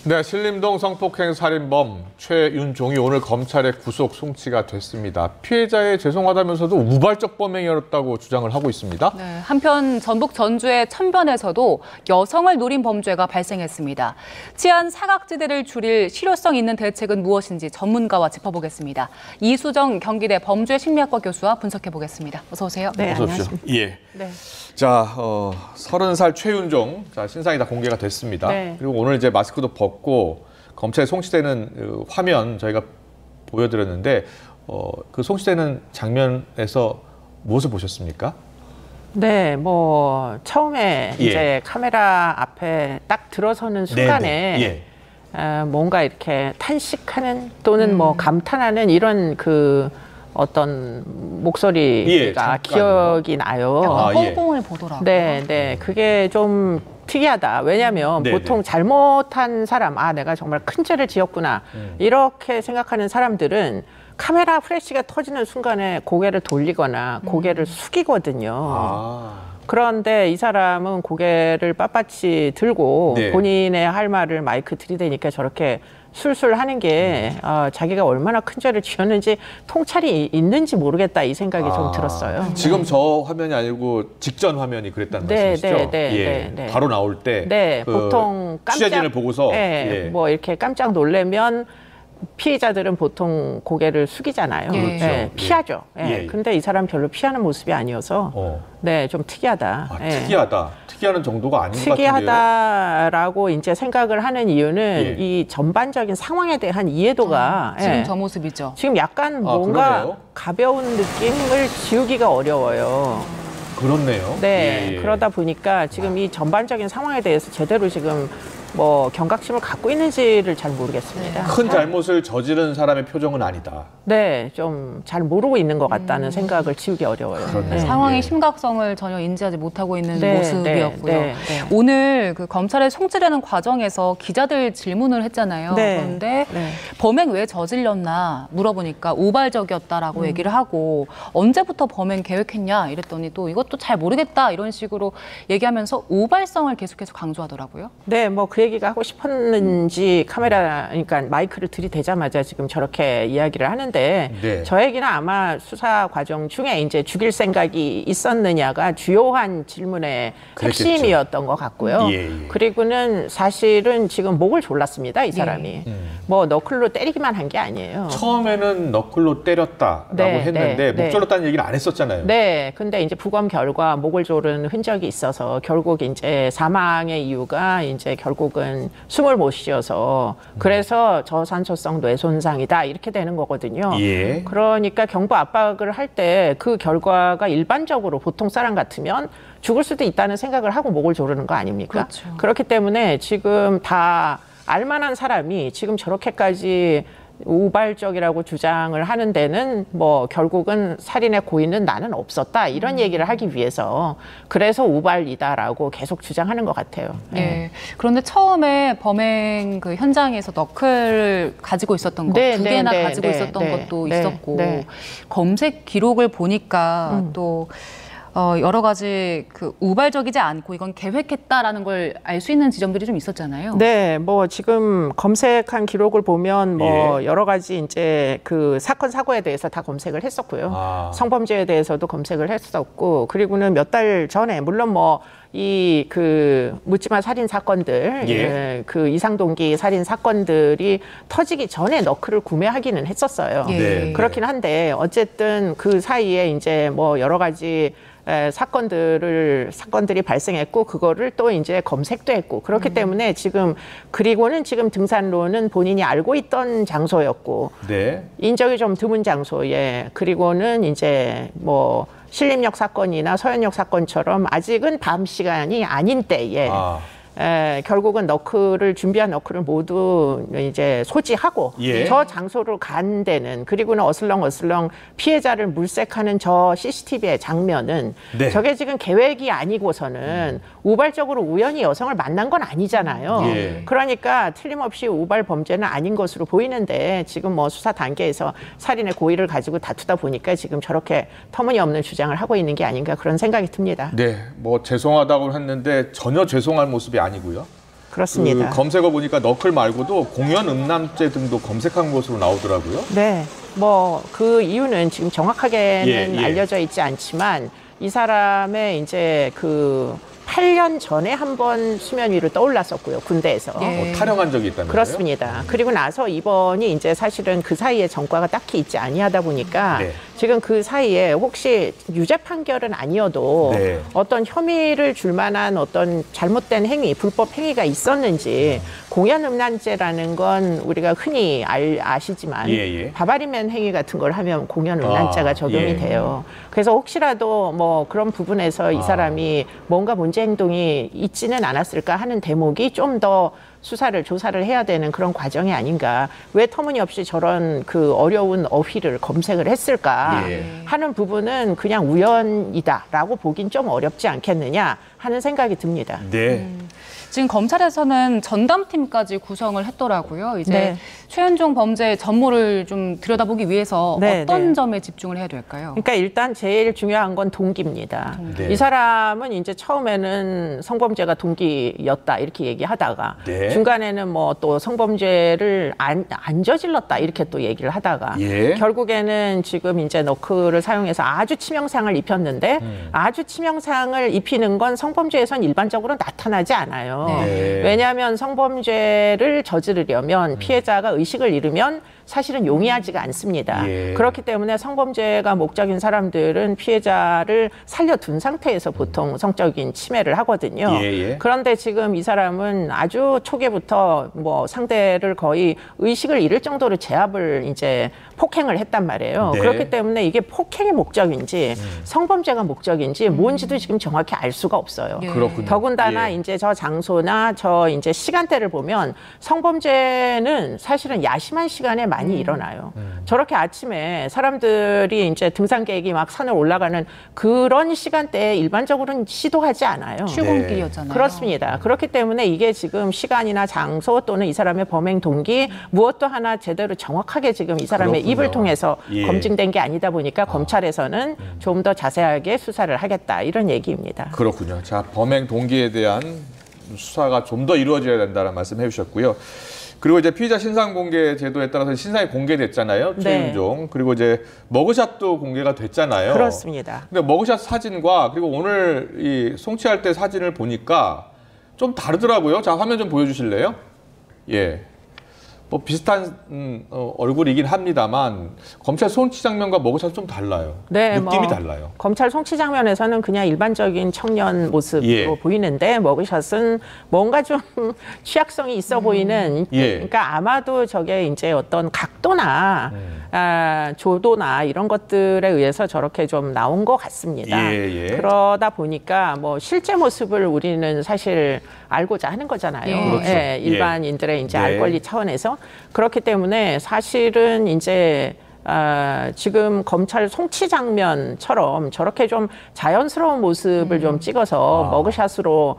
네, 신림동 성폭행 살인범 최윤종이 오늘 검찰에 구속 송치가 됐습니다. 피해자에 죄송하다면서도 우발적 범행이었다고 주장을 하고 있습니다. 네, 한편 전북 전주의 천변에서도 여성을 노린 범죄가 발생했습니다. 치안 사각지대를 줄일 실효성 있는 대책은 무엇인지 전문가와 짚어보겠습니다. 이수정 경기대 범죄심리학과 교수와 분석해보겠습니다. 어서 오세요. 네, 어서 오십시오. 예. 네. 자, 30살 최윤종, 신상이 다 공개가 됐습니다. 네. 그리고 오늘 이제 마스크도 벗고 검찰에 송치되는 화면 저희가 보여드렸는데, 그 송치되는 장면에서 무엇을 보셨습니까? 네, 뭐 처음에 예. 이제 카메라 앞에 딱 들어서는 순간에 뭔가 이렇게 탄식하는 또는 뭐 감탄하는 이런 그 어떤 목소리가 기억이 나요. 약간 뽕뽕을 보더라고요. 네, 네, 그게 좀 특이하다. 왜냐하면 보통 잘못한 사람, 내가 정말 큰 죄를 지었구나 이렇게 생각하는 사람들은 카메라 프레시가 터지는 순간에 고개를 돌리거나 고개를 숙이거든요. 그런데 이 사람은 고개를 빳빳이 들고 본인의 할 말을 마이크 들이대니까 저렇게 술술 하는 게 자기가 얼마나 큰 죄를 지었는지 통찰이 있는지 모르겠다 이 생각이 좀 들었어요. 지금 저 화면이 아니고 직전 화면이 그랬다는 말씀이시죠? 네. 바로 나올 때 보통 취재진을 보고서 뭐 이렇게 깜짝 놀래면 피해자들은 보통 고개를 숙이잖아요. 그렇죠. 피하죠. 근데 이 사람 별로 피하는 모습이 아니어서 좀 특이하다. 특이하다. 특이하는 정도가 아닌 것 같은데요. 특이하다라고 이제 생각을 하는 이유는 이 전반적인 상황에 대한 이해도가 지금 저 모습이죠. 지금 약간 뭔가 가벼운 느낌을 지우기가 어려워요. 그렇네요. 네, 그러다 보니까 지금 이 전반적인 상황에 대해서 제대로 지금 뭐 경각심을 갖고 있는지를 잘 모르겠습니다. 큰 잘못을 저지른 사람의 표정은 아니다. 네, 좀 잘 모르고 있는 것 같다는 생각을 지우기 어려워요. 상황의 심각성을 전혀 인지하지 못하고 있는 모습이었고요. 오늘 그 검찰에 송치되는 과정에서 기자들 질문을 했잖아요. 그런데 범행 왜 저질렀나 물어보니까 우발적이었다라고 얘기를 하고 언제부터 범행 계획했냐 이랬더니 또 이것도 잘 모르겠다 이런 식으로 얘기하면서 우발성을 계속해서 강조하더라고요. 네, 뭐 그 얘기가 하고 싶었는지 그러니까 마이크를 들이대자마자 지금 저렇게 이야기를 하는데 저에게는 아마 수사 과정 중에 이제 죽일 생각이 있었느냐가 주요한 질문의 핵심이었던 것 같고요. 그리고는 사실은 지금 목을 졸랐습니다, 이 사람이. 뭐 너클로 때리기만 한 게 아니에요. 처음에는 너클로 때렸다라고 했는데 목 졸랐다는 얘기를 안 했었잖아요. 네, 근데 이제 부검 결과 목을 조른 흔적이 있어서 결국 이제 사망의 이유가 이제 결국은 숨을 못 쉬어서 그래서 저산소성 뇌손상이다 이렇게 되는 거거든요. 그러니까 경부 압박을 할 때 그 결과가 일반적으로 보통 사람 같으면 죽을 수도 있다는 생각을 하고 목을 조르는 거 아닙니까? 그렇기 때문에 지금 다 알만한 사람이 지금 저렇게까지 우발적이라고 주장을 하는 데는 뭐 결국은 살인의 고의는 나는 없었다 이런 얘기를 하기 위해서 그래서 우발이다라고 계속 주장하는 것 같아요. 그런데 처음에 범행 그 현장에서 너클을 가지고 있었던 것, 두 개나 가지고 있었던 것도 있었고 검색 기록을 보니까 또 여러 가지 그 우발적이지 않고 이건 계획했다라는 걸 알 수 있는 지점들이 좀 있었잖아요. 네, 뭐 지금 검색한 기록을 보면 뭐 여러 가지 이제 그 사건 사고에 대해서 다 검색을 했었고요. 성범죄에 대해서도 검색을 했었고 그리고는 몇 달 전에 물론 뭐 이 그 묻지마 살인 사건들, 그 이상동기 살인 사건들이 터지기 전에 너클을 구매하기는 했었어요. 그렇긴 한데 어쨌든 그 사이에 이제 뭐 여러 가지 사건들이 발생했고 그거를 또 이제 검색도 했고 그렇기 때문에 지금 그리고는 지금 등산로는 본인이 알고 있던 장소였고 인적이 좀 드문 장소에 그리고는 이제 뭐 신림역 사건이나 서현역 사건처럼 아직은 밤 시간이 아닌 때에 결국은 너클을 준비한 너클을 모두 이제 소지하고 저 장소로 간 데는 그리고는 어슬렁어슬렁 피해자를 물색하는 저 CCTV의 장면은 저게 지금 계획이 아니고서는 우발적으로 우연히 여성을 만난 건 아니잖아요. 그러니까 틀림없이 우발 범죄는 아닌 것으로 보이는데 지금 뭐 수사 단계에서 살인의 고의를 가지고 다투다 보니까 지금 저렇게 터무니없는 주장을 하고 있는 게 아닌가 그런 생각이 듭니다. 네, 뭐 죄송하다고 했는데 전혀 죄송할 모습이 아니고요. 그렇습니다. 그 검색어 보니까 너클 말고도 공연 음란죄 등도 검색한 것으로 나오더라고요. 네. 뭐 그 이유는 지금 정확하게는 알려져 있지 않지만 이 사람의 이제 그 8년 전에 한 번 수면 위로 떠올랐었고요, 군대에서. 탈영한 적이 있다면서요? 그렇습니다. 그리고 나서 이번이 이제 사실은 그 사이에 전과가 딱히 있지 아니하다 보니까 지금 그 사이에 혹시 유죄 판결은 아니어도 어떤 혐의를 줄 만한 어떤 잘못된 행위, 불법 행위가 있었는지 공연 음란죄라는 건 우리가 흔히 아시지만 바바리맨 행위 같은 걸 하면 공연 음란죄가 적용이 돼요. 그래서 혹시라도 뭐 그런 부분에서 이 사람이 뭔가 문제 행동이 있지는 않았을까 하는 대목이 좀 더 수사를 조사를 해야 되는 그런 과정이 아닌가. 왜 터무니없이 저런 그 어려운 어휘를 검색을 했을까 하는 부분은 그냥 우연이다라고 보긴 좀 어렵지 않겠느냐 하는 생각이 듭니다. 지금 검찰에서는 전담팀까지 구성을 했더라고요. 이제 최현종 범죄 전모를 좀 들여다보기 위해서 어떤 점에 집중을 해야 될까요? 그러니까 일단 제일 중요한 건 동기입니다. 이 사람은 이제 처음에는 성범죄가 동기였다 이렇게 얘기하다가 중간에는 뭐 또 성범죄를 안 저질렀다 이렇게 또 얘기를 하다가 결국에는 지금 이제 너클을 사용해서 아주 치명상을 입혔는데 아주 치명상을 입히는 건 성범죄에선 일반적으로 나타나지 않아요. 왜냐하면 성범죄를 저지르려면 피해자가 의식을 잃으면 사실은 용이하지가 않습니다. 그렇기 때문에 성범죄가 목적인 사람들은 피해자를 살려둔 상태에서 보통 성적인 침해를 하거든요. 그런데 지금 이 사람은 아주 초기부터 뭐 상대를 거의 의식을 잃을 정도로 제압을 이제 폭행을 했단 말이에요. 그렇기 때문에 이게 폭행이 목적인지 성범죄가 목적인지 뭔지도 지금 정확히 알 수가 없어요. 더군다나 이제 저 장소나 저 이제 시간대를 보면 성범죄는 사실은 야심한 시간에 많이 일어나요. 저렇게 아침에 사람들이 이제 등산 계획이 막 산을 올라가는 그런 시간대에 일반적으로는 시도하지 않아요. 출근길이었잖아요. 그렇습니다. 그렇기 때문에 이게 지금 시간이나 장소 또는 이 사람의 범행 동기 무엇도 하나 제대로 정확하게 지금 이 사람의 입을 통해서 검증된 게 아니다 보니까 검찰에서는 좀 더 자세하게 수사를 하겠다 이런 얘기입니다. 그렇군요. 자, 범행 동기에 대한 수사가 좀 더 이루어져야 된다는 말씀 해주셨고요. 그리고 이제 피의자 신상 공개 제도에 따라서 신상이 공개됐잖아요. 최윤종. 그리고 이제 머그샷도 공개가 됐잖아요. 그렇습니다. 근데 머그샷 사진과 그리고 오늘 이 송치할 때 사진을 보니까 좀 다르더라고요. 자, 화면 좀 보여주실래요? 뭐 비슷한 얼굴이긴 합니다만 검찰 송치 장면과 머그샷은 좀 달라요. 느낌이 달라요. 검찰 송치 장면에서는 그냥 일반적인 청년 모습으로 보이는데 머그샷은 뭔가 좀 취약성이 있어 보이는 그러니까 아마도 저게 이제 어떤 각도나 조도나 이런 것들에 의해서 저렇게 좀 나온 것 같습니다. 그러다 보니까 뭐 실제 모습을 우리는 사실 알고자 하는 거잖아요. 일반인들의 이제 알 권리 차원에서. 그렇기 때문에 사실은 이제 지금 검찰 송치 장면처럼 저렇게 좀 자연스러운 모습을 좀 찍어서 머그샷으로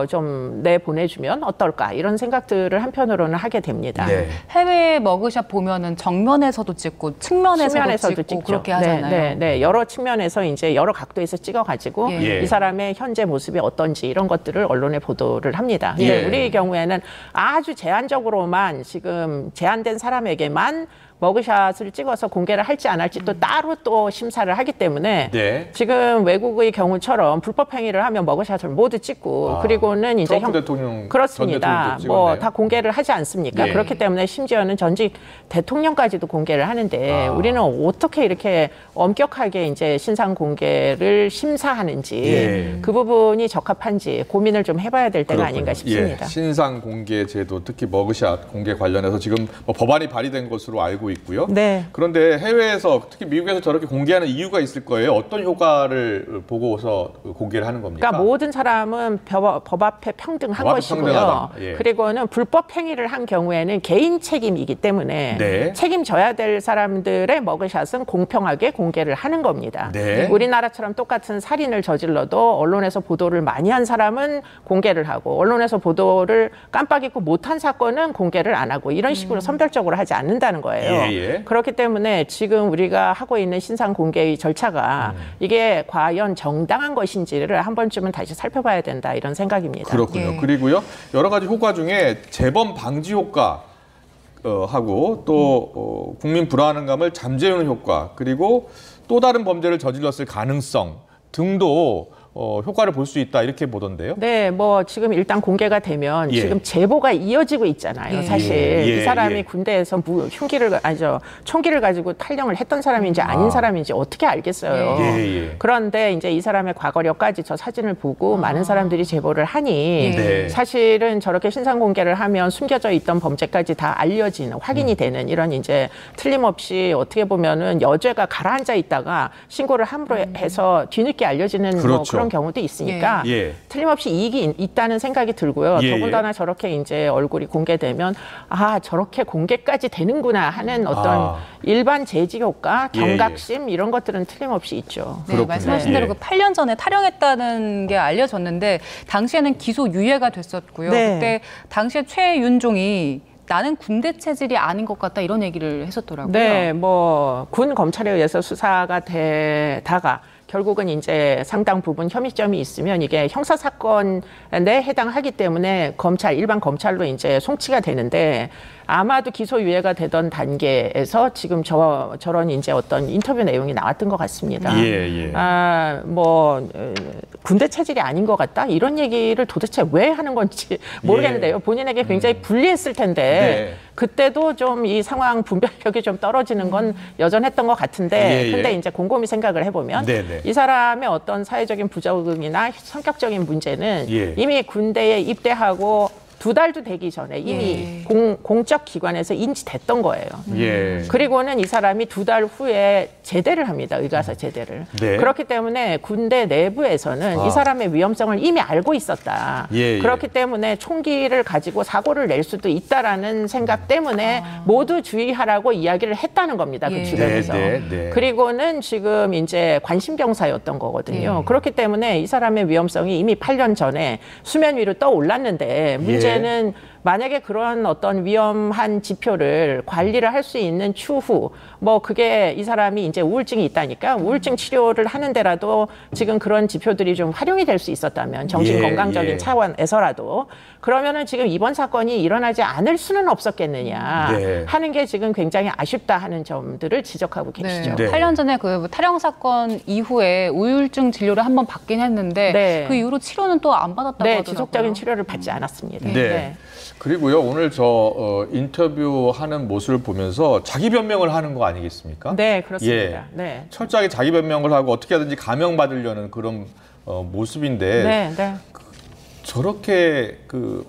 좀 내보내주면 어떨까 이런 생각들을 한편으로는 하게 됩니다. 해외 머그샷 보면은 정면에서도 찍고 측면에서도 찍고 그렇게 하잖아요. 여러 측면에서 이제 여러 각도에서 찍어가지고 이 사람의 현재 모습이 어떤지 이런 것들을 언론에 보도를 합니다. 근데 우리 경우에는 아주 제한적으로만 지금 제한된 사람에게만 머그샷을 찍어서 공개를 할지 안 할지 또 따로 또 심사를 하기 때문에 지금 외국의 경우처럼 불법 행위를 하면 머그샷을 모두 찍고 그리고는 이제 대통령 그렇습니다. 뭐 다 공개를 하지 않습니까? 그렇기 때문에 심지어는 전직 대통령까지도 공개를 하는데 우리는 어떻게 이렇게 엄격하게 이제 신상 공개를 심사하는지 그 부분이 적합한지 고민을 좀 해봐야 될 때가 아닌가 싶습니다. 신상 공개 제도 특히 머그샷 공개 관련해서 지금 뭐 법안이 발의된 것으로 알고 있고요. 그런데 해외에서 특히 미국에서 저렇게 공개하는 이유가 있을 거예요. 어떤 효과를 보고서 공개를 하는 겁니까? 그러니까 모든 사람은 법 앞에 평등한 것이고요. 그리고는 불법 행위를 한 경우에는 개인 책임이기 때문에 책임져야 될 사람들의 머그샷은 공평하게 공개를 하는 겁니다. 우리나라처럼 똑같은 살인을 저질러도 언론에서 보도를 많이 한 사람은 공개를 하고 언론에서 보도를 깜빡 잊고 못한 사건은 공개를 안 하고 이런 식으로 선별적으로 하지 않는다는 거예요. 그렇기 때문에 지금 우리가 하고 있는 신상 공개의 절차가 이게 과연 정당한 것인지를 한 번쯤은 다시 살펴봐야 된다 이런 생각입니다. 그렇군요. 그리고요 여러 가지 효과 중에 재범 방지 효과 하고 또 국민 불안감을 잠재우는 효과 그리고 또 다른 범죄를 저질렀을 가능성 등도 효과를 볼 수 있다 이렇게 보던데요. 네, 뭐 지금 일단 공개가 되면 지금 제보가 이어지고 있잖아요. 사실 이 사람이 군대에서 총기를 가지고 탈영을 했던 사람인지 아닌 사람인지 어떻게 알겠어요. 그런데 이제 이 사람의 과거력까지 저 사진을 보고 많은 사람들이 제보를 하니 사실은 저렇게 신상 공개를 하면 숨겨져 있던 범죄까지 다 알려지는 확인이 되는 이런 이제 틀림없이 어떻게 보면은 여죄가 가라앉아 있다가 신고를 함부로 해서 뒤늦게 알려지는 뭐 그런 경우도 있으니까 틀림없이 이익이 있다는 생각이 들고요. 더군다나 저렇게 이제 얼굴이 공개되면 저렇게 공개까지 되는구나 하는 어떤 일반 제지 효과, 경각심 이런 것들은 틀림없이 있죠. 네, 말씀하신 대로 그 8년 전에 탈영했다는 게 알려졌는데 당시에는 기소 유예가 됐었고요. 그때 당시에 최윤종이 나는 군대 체질이 아닌 것 같다 이런 얘기를 했었더라고요. 네, 뭐 군 검찰에 의해서 수사가 되다가 결국은 이제 상당 부분 혐의점이 있으면 이게 형사 사건에 해당하기 때문에 일반 검찰로 이제 송치가 되는데 아마도 기소유예가 되던 단계에서 지금 저런 이제 어떤 인터뷰 내용이 나왔던 것 같습니다. 군대 체질이 아닌 것 같다 이런 얘기를 도대체 왜 하는 건지 모르겠는데요. 본인에게 굉장히 불리했을 텐데 그때도 좀 이 상황 분별력이 좀 떨어지는 건 여전했던 것 같은데 근데 이제 곰곰이 생각을 해보면 이 사람의 어떤 사회적인 부적응이나 성격적인 문제는 이미 군대에 입대하고 2달도 되기 전에 이미 공적 기관에서 인지됐던 거예요. 그리고는 이 사람이 2달 후에 제대를 합니다. 의가사 제대를. 그렇기 때문에 군대 내부에서는 이 사람의 위험성을 이미 알고 있었다. 그렇기 때문에 총기를 가지고 사고를 낼 수도 있다라는 생각 때문에 모두 주의하라고 이야기를 했다는 겁니다. 그 주변에서. 그리고는 지금 이제 관심병사였던 거거든요. 그렇기 때문에 이 사람의 위험성이 이미 8년 전에 수면 위로 떠올랐는데 문제는 만약에 그런 어떤 위험한 지표를 관리를 할 수 있는 추후 뭐 그게 이 사람이 이제 우울증이 있다니까 우울증 치료를 하는 데라도 지금 그런 지표들이 좀 활용이 될 수 있었다면 정신 건강적인 차원에서라도 그러면은 지금 이번 사건이 일어나지 않을 수는 없었겠느냐 하는 게 지금 굉장히 아쉽다 하는 점들을 지적하고 계시죠. 8년 전에 그 탈영 사건 이후에 우울증 진료를 한번 받긴 했는데 그 이후로 치료는 또 안 받았다고 하더라고요. 지속적인 치료를 받지 않았습니다. 그리고요 오늘 저 인터뷰하는 모습을 보면서 자기 변명을 하는 거 아니겠습니까? 네, 그렇습니다. 철저하게 자기 변명을 하고 어떻게 하든지 감형받으려는 그런 모습인데 저렇게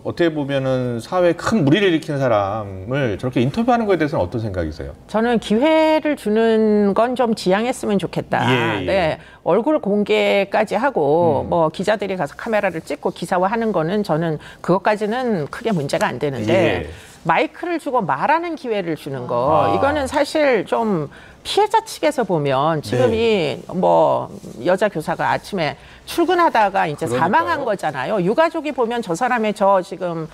어떻게 보면은 사회에 큰 무리를 일으키는 사람을 저렇게 인터뷰하는 거에 대해서는 어떤 생각이세요? 저는 기회를 주는 건 좀 지양했으면 좋겠다. 얼굴 공개까지 하고 뭐 기자들이 가서 카메라를 찍고 기사화하는 거는 저는 그것까지는 크게 문제가 안 되는데 마이크를 주고 말하는 기회를 주는 거 이거는 사실 좀 피해자 측에서 보면 지금 이 뭐 여자 교사가 아침에 출근하다가 이제 사망한 거잖아요. 유가족이 보면 저 사람의 지금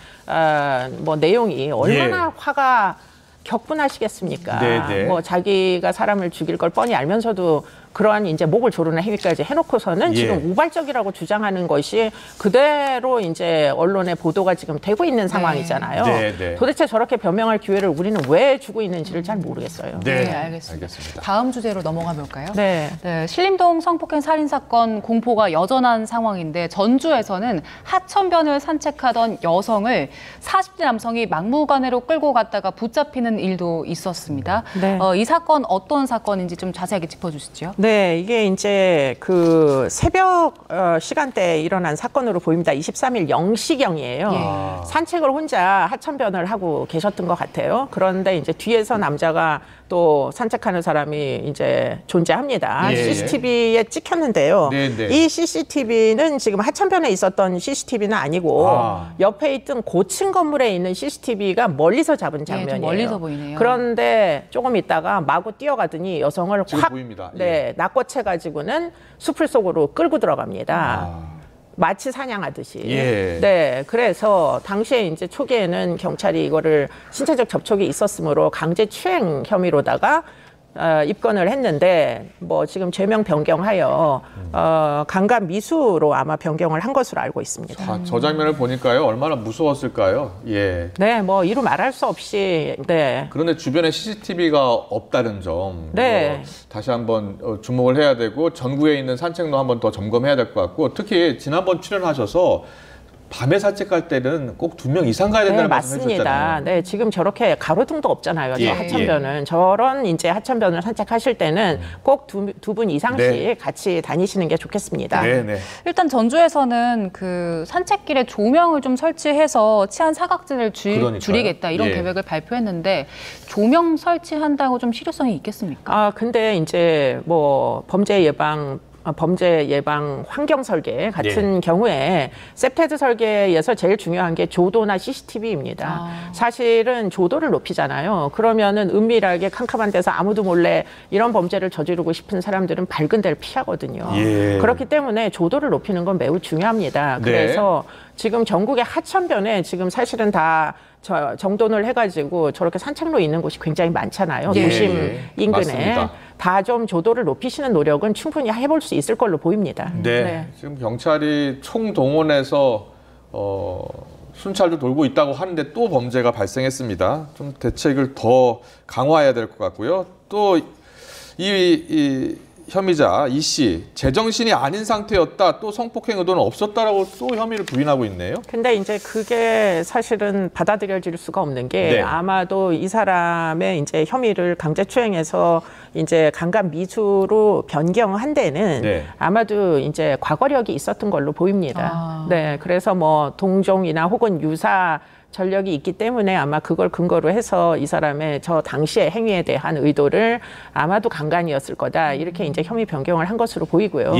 뭐 내용이 얼마나 화가 격분하시겠습니까? 뭐 자기가 사람을 죽일 걸 뻔히 알면서도 그러한 이제 목을 조르는 행위까지 해놓고서는 지금 우발적이라고 주장하는 것이 그대로 이제 언론의 보도가 지금 되고 있는 상황이잖아요. 도대체 저렇게 변명할 기회를 우리는 왜 주고 있는지를 잘 모르겠어요. 알겠습니다. 다음 주제로 넘어가 볼까요? 신림동 성폭행 살인 사건 공포가 여전한 상황인데 전주에서는 하천변을 산책하던 여성을 40대 남성이 막무가내로 끌고 갔다가 붙잡히는 일도 있었습니다. 이 사건 어떤 사건인지 좀 자세하게 짚어주시죠. 이게 이제 그 새벽 시간대에 일어난 사건으로 보입니다. 23일 0시경이에요. 산책을 혼자 하천변을 하고 계셨던 것 같아요. 그런데 이제 뒤에서 남자가 또 산책하는 사람이 이제 존재합니다. CCTV에 찍혔는데요. 이 CCTV는 지금 하천변에 있었던 CCTV는 아니고 옆에 있던 고층 건물에 있는 CCTV가 멀리서 잡은 장면이에요. 좀 멀리서 보이네요. 그런데 조금 있다가 마구 뛰어가더니 여성을 확 보입니다. 낚아채 가지고는 숲을 속으로 끌고 들어갑니다. 마치 사냥하듯이. 예. 네. 그래서 당시에 이제 초기에는 경찰이 이거를 신체적 접촉이 있었으므로 강제 추행 혐의로다가 입건을 했는데 뭐 지금 죄명 변경하여 강간 미수로 아마 변경을 한 것으로 알고 있습니다. 저 장면을 보니까요 얼마나 무서웠을까요? 예. 네, 뭐 이루 말할 수 없이. 네. 그런데 주변에 CCTV가 없다는 점. 네. 다시 한번 주목을 해야 되고 전국에 있는 산책로 한번 더 점검해야 될 것 같고 특히 지난번 출연하셔서 밤에 산책할 때는 꼭 2명 이상 가야 된다는 말씀 해주셨잖아요. 맞습니다. 네, 지금 저렇게 가로등도 없잖아요. 저 하천변은. 저런 이제 하천변을 산책하실 때는 꼭 두 분 이상씩 같이 다니시는 게 좋겠습니다. 네. 일단 전주에서는 그 산책길에 조명을 좀 설치해서 치안 사각지를 줄이겠다 이런 계획을 발표했는데 조명 설치한다고 좀 실효성이 있겠습니까? 근데 이제 뭐 범죄 예방 환경 설계 같은 경우에 세프테드 설계에서 제일 중요한 게 조도나 CCTV입니다. 사실은 조도를 높이잖아요. 그러면은 은밀하게 캄캄한 데서 아무도 몰래 이런 범죄를 저지르고 싶은 사람들은 밝은 데를 피하거든요. 그렇기 때문에 조도를 높이는 건 매우 중요합니다. 그래서 지금 전국의 하천변에 지금 사실은 다 정돈을 해가지고 저렇게 산책로 있는 곳이 굉장히 많잖아요. 도심 인근에. 다 좀 조도를 높이시는 노력은 충분히 해볼 수 있을 걸로 보입니다. 네. 지금 경찰이 총동원해서 순찰도 돌고 있다고 하는데 또 범죄가 발생했습니다. 좀 대책을 더 강화해야 될 것 같고요. 또 이 혐의자 이 씨 제정신이 아닌 상태였다. 또 성폭행 의도는 없었다라고 또 혐의를 부인하고 있네요. 근데 이제 그게 사실은 받아들여질 수가 없는 게 아마도 이 사람의 이제 혐의를 강제추행해서 이제 강간 미수로 변경한 데는 아마도 이제 과거력이 있었던 걸로 보입니다. 네, 그래서 뭐 동종이나 혹은 유사 전력이 있기 때문에 아마 그걸 근거로 해서 이 사람의 저 당시의 행위에 대한 의도를 아마도 강간이었을 거다 이렇게 이제 혐의 변경을 한 것으로 보이고요.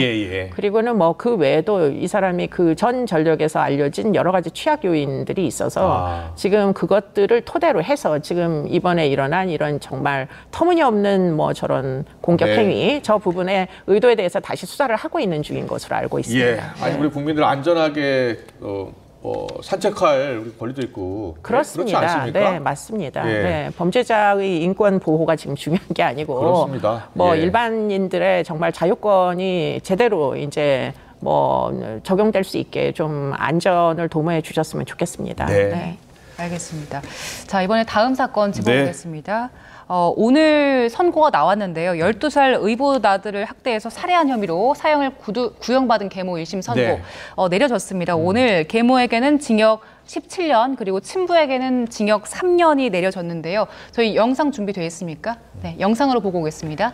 그리고는 뭐 그 외에도 이 사람이 그 전 전력에서 알려진 여러 가지 취약 요인들이 있어서 지금 그것들을 토대로 해서 지금 이번에 일어난 이런 정말 터무니없는 뭐 저런 공격 행위 저 부분의 의도에 대해서 다시 수사를 하고 있는 중인 것으로 알고 있습니다. 아니 우리 국민들 안전하게 산책할 권리도 있고 그렇습니다. 그렇지 않습니까? 네, 맞습니다. 네, 범죄자의 인권 보호가 지금 중요한 게 아니고 그렇습니다. 뭐 일반인들의 정말 자유권이 제대로 이제 뭐 적용될 수 있게 좀 안전을 도모해 주셨으면 좋겠습니다. 네. 알겠습니다. 자, 이번에 다음 사건 짚어보겠습니다. 오늘 선고가 나왔는데요. 12살 의붓아들을 학대해서 살해한 혐의로 사형을 구형받은 계모 1심 선고 내려졌습니다. 오늘 계모에게는 징역 17년 그리고 친부에게는 징역 3년이 내려졌는데요. 저희 영상 준비되어 있습니까? 네, 영상으로 보고 오겠습니다.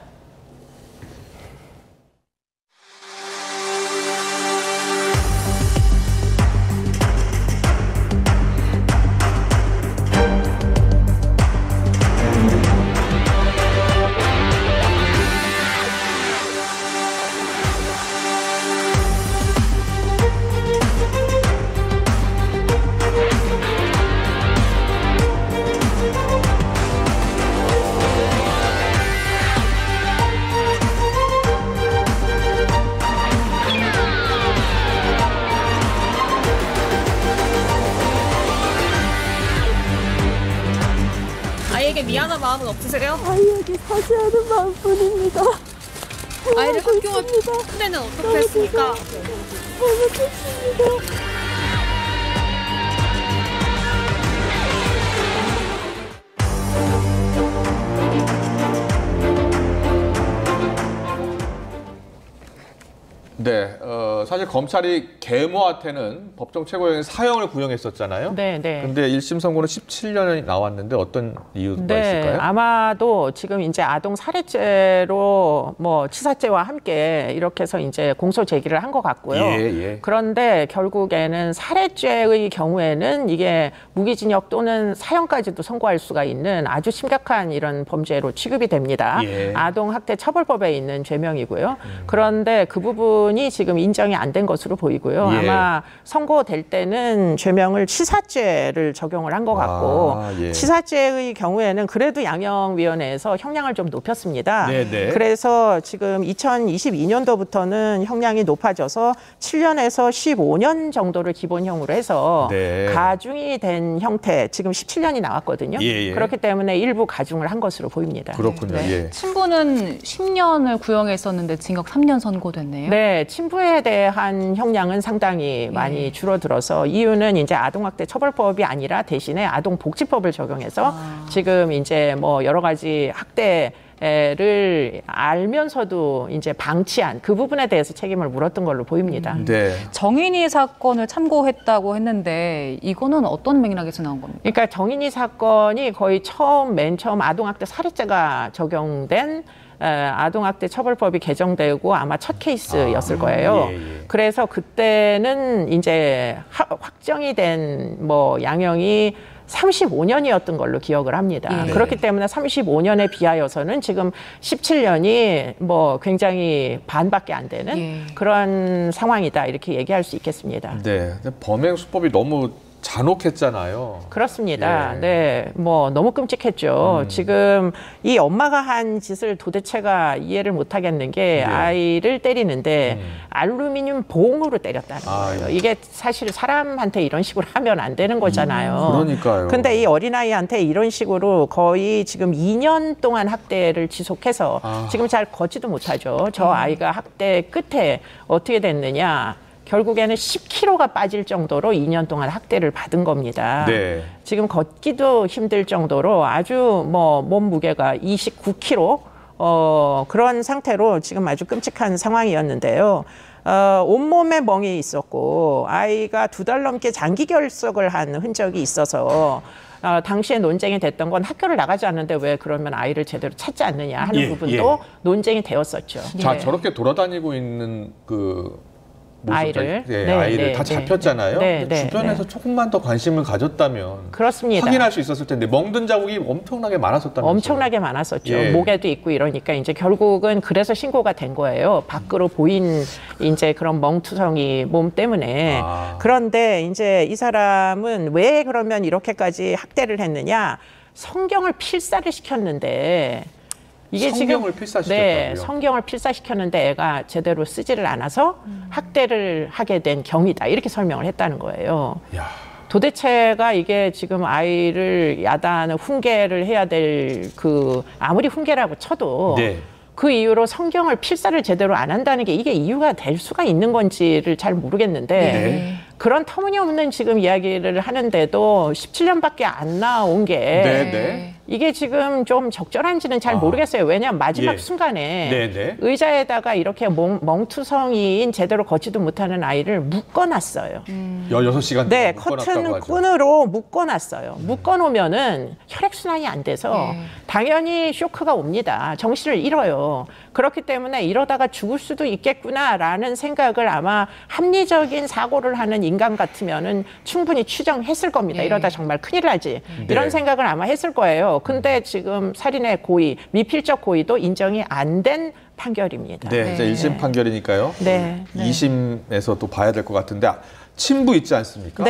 아이에게 미안한 마음은 없으세요? 아이에게 사죄하는 마음뿐입니다. 아이를 학교가 큰 데는 어떻게 했습니까? 너무 좋습니다. 네, 사실 검찰이 계모한테는 법정 최고형의 사형을 구형했었잖아요. 네. 근데 1심 선고는 17년이 나왔는데 어떤 이유가 있을까요? 아마도 지금 이제 아동 살해죄로 뭐 치사죄와 함께 이렇게 해서 이제 공소 제기를 한 것 같고요. 그런데 결국에는 살해죄의 경우에는 이게 무기징역 또는 사형까지도 선고할 수가 있는 아주 심각한 이런 범죄로 취급이 됩니다. 아동 학대 처벌법에 있는 죄명이고요. 그런데 그 부분이 지금 인정이 안 된 것으로 보이고요. 예. 아마 선고될 때는 죄명을 치사죄를 적용을 한 것 같고 예. 치사죄의 경우에는 그래도 양형위원회에서 형량을 좀 높였습니다. 네네. 그래서 지금 2022년도부터는 형량이 높아져서 7년에서 15년 정도를 기본형으로 해서 네. 가중이 된 형태, 지금 17년이 나왔거든요. 예. 그렇기 때문에 일부 가중을 한 것으로 보입니다. 그렇군요. 네. 예. 친부는 10년을 구형했었는데 징역 3년 선고됐네요. 네, 친부에 대한 형량은 상당히 많이 줄어들어서 이유는 이제 아동학대 처벌법이 아니라 대신에 아동복지법을 적용해서 지금 이제 뭐 여러 가지 학대를 알면서도 이제 방치한 그 부분에 대해서 책임을 물었던 걸로 보입니다. 네. 정인이 사건을 참고했다고 했는데 이거는 어떤 맥락에서 나온 겁니까? 그러니까 정인이 사건이 거의 맨 처음 아동학대 살해죄가 적용된 아동학대 처벌법이 개정되고 아마 첫 케이스였을 거예요. 예. 그래서 그때는 이제 확정이 된 뭐 양형이 35년이었던 걸로 기억을 합니다. 네. 그렇기 때문에 35년에 비하여서는 지금 17년이 뭐 굉장히 반밖에 안 되는 그런 상황이다 이렇게 얘기할 수 있겠습니다. 네. 범행 수법이 너무 잔혹했잖아요. 그렇습니다. 네, 뭐 너무 끔찍했죠. 지금 이 엄마가 한 짓을 도대체가 이해를 못 하겠는 게 아이를 때리는데 알루미늄 봉으로 때렸다는 거예요. 이게 사실 사람한테 이런 식으로 하면 안 되는 거잖아요. 그러니까요. 근데 이 어린아이한테 이런 식으로 거의 지금 2년 동안 학대를 지속해서 지금 잘 걷지도 못하죠. 저 아이가 학대 끝에 어떻게 됐느냐. 결국에는 10kg가 빠질 정도로 2년 동안 학대를 받은 겁니다. 네. 지금 걷기도 힘들 정도로 아주 뭐 몸무게가 29kg 그런 상태로 지금 아주 끔찍한 상황이었는데요. 온몸에 멍이 있었고 아이가 2달 넘게 장기 결석을 한 흔적이 있어서 당시에 논쟁이 됐던 건 학교를 나가지 않는데 왜 그러면 아이를 제대로 찾지 않느냐 하는 부분도 논쟁이 되었었죠. 자, 저렇게 돌아다니고 있는 그 아이를 아이를 다 잡혔잖아요. 주변에서 조금만 더 관심을 가졌다면 그렇습니다. 확인할 수 있었을 텐데 멍든 자국이 엄청나게 많았었다면서요. 엄청나게 많았었죠. 목에도 있고 이러니까 이제 결국은 그래서 신고가 된 거예요. 밖으로 보인 이제 그런 멍투성이 몸 때문에. 그런데 이제 이 사람은 왜 그러면 이렇게까지 학대를 했느냐? 성경을 필사를 시켰는데. 이게 성경을 지금 필사시켰다고요? 성경을 필사시켰는데 애가 제대로 쓰지를 않아서 학대를 하게 된 경위다 이렇게 설명을 했다는 거예요. 야. 도대체가 이게 지금 아이를 야단을 훈계를 해야 될 아무리 훈계라고 쳐도 그 이후로 성경을 필사를 제대로 안 한다는 게 이게 이유가 될 수가 있는 건지를 잘 모르겠는데 그런 터무니없는 지금 이야기를 하는데도 17년밖에 안 나온 게 이게 지금 좀 적절한지는 잘 모르겠어요. 왜냐하면 마지막 순간에 의자에다가 이렇게 멍투성이인 제대로 걷지도 못하는 아이를 묶어놨어요. 16시간 네, 커튼 끈으로 묶어놨어요. 묶어놓으면은 혈액순환이 안 돼서 당연히 쇼크가 옵니다. 정신을 잃어요. 그렇기 때문에 이러다가 죽을 수도 있겠구나라는 생각을 아마 합리적인 사고를 하는 인간 같으면은 충분히 추정했을 겁니다. 이러다 정말 큰일 나지. 이런 생각을 아마 했을 거예요. 근데 지금 살인의 고의, 미필적 고의도 인정이 안 된 판결입니다. 네, 이제 1심 판결이니까요. 2심에서 또 봐야 될 것 같은데 친부 있지 않습니까?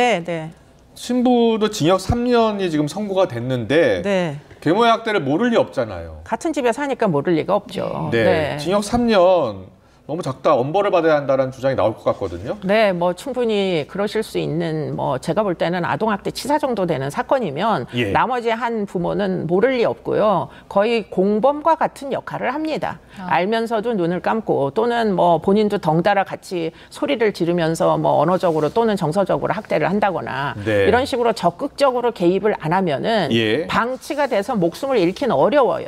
친부도 징역 3년이 지금 선고가 됐는데 계모의 학대를 모를 리 없잖아요. 같은 집에 사니까 모를 리가 없죠. 징역 3년 너무 작다, 엄벌을 받아야 한다는 주장이 나올 것 같거든요. 네, 뭐 충분히 그러실 수 있는 뭐 제가 볼 때는 아동학대 치사 정도 되는 사건이면 나머지 한 부모는 모를 리 없고요. 거의 공범과 같은 역할을 합니다. 알면서도 눈을 감고 또는 뭐 본인도 덩달아 같이 소리를 지르면서 뭐 언어적으로 또는 정서적으로 학대를 한다거나 이런 식으로 적극적으로 개입을 안 하면은 방치가 돼서 목숨을 잃기는 어려워요.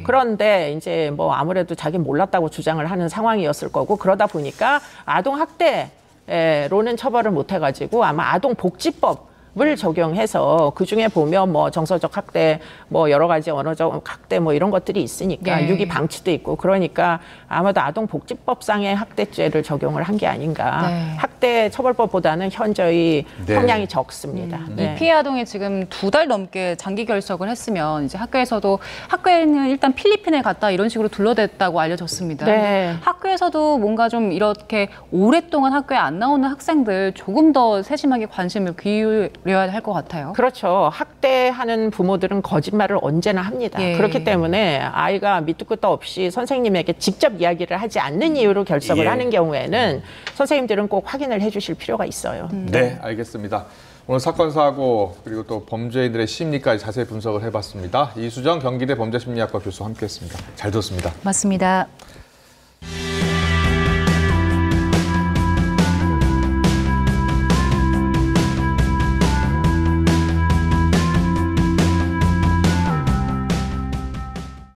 그런데 이제 뭐 아무래도 자기 몰랐다고 주장을 하는 상황이었을 거고 그러다 보니까 아동학대로는 처벌을 못 해가지고 아마 아동복지법 을 적용해서 그중에 보면 뭐 정서적 학대, 뭐 여러 가지 언어적 학대 뭐 이런 것들이 있으니까 네. 유기 방치도 있고 그러니까 아마도 아동복지법상의 학대죄를 적용을 한 게 아닌가. 네. 학대 처벌법보다는 현저히 네. 형량이 적습니다. 이 피해 아동이 지금 2달 넘게 장기 결석을 했으면 이제 학교에는 일단 필리핀에 갔다 이런 식으로 둘러댔다고 알려졌습니다. 네. 학교에서도 뭔가 좀 이렇게 오랫동안 학교에 안 나오는 학생들 조금 더 세심하게 관심을 기울여야 할 것 같아요. 그렇죠. 학대하는 부모들은 거짓말을 언제나 합니다. 예. 그렇기 때문에 아이가 밑도 끝도 없이 선생님에게 직접 이야기를 하지 않는 이유로 결석을 예. 하는 경우에는 선생님들은 꼭 확인을 해주실 필요가 있어요. 네, 알겠습니다. 오늘 사건 사고 그리고 또 범죄인들의 심리까지 자세히 분석을 해봤습니다. 이수정 경기대 범죄심리학과 교수와 함께했습니다. 잘 들었습니다. 맞습니다.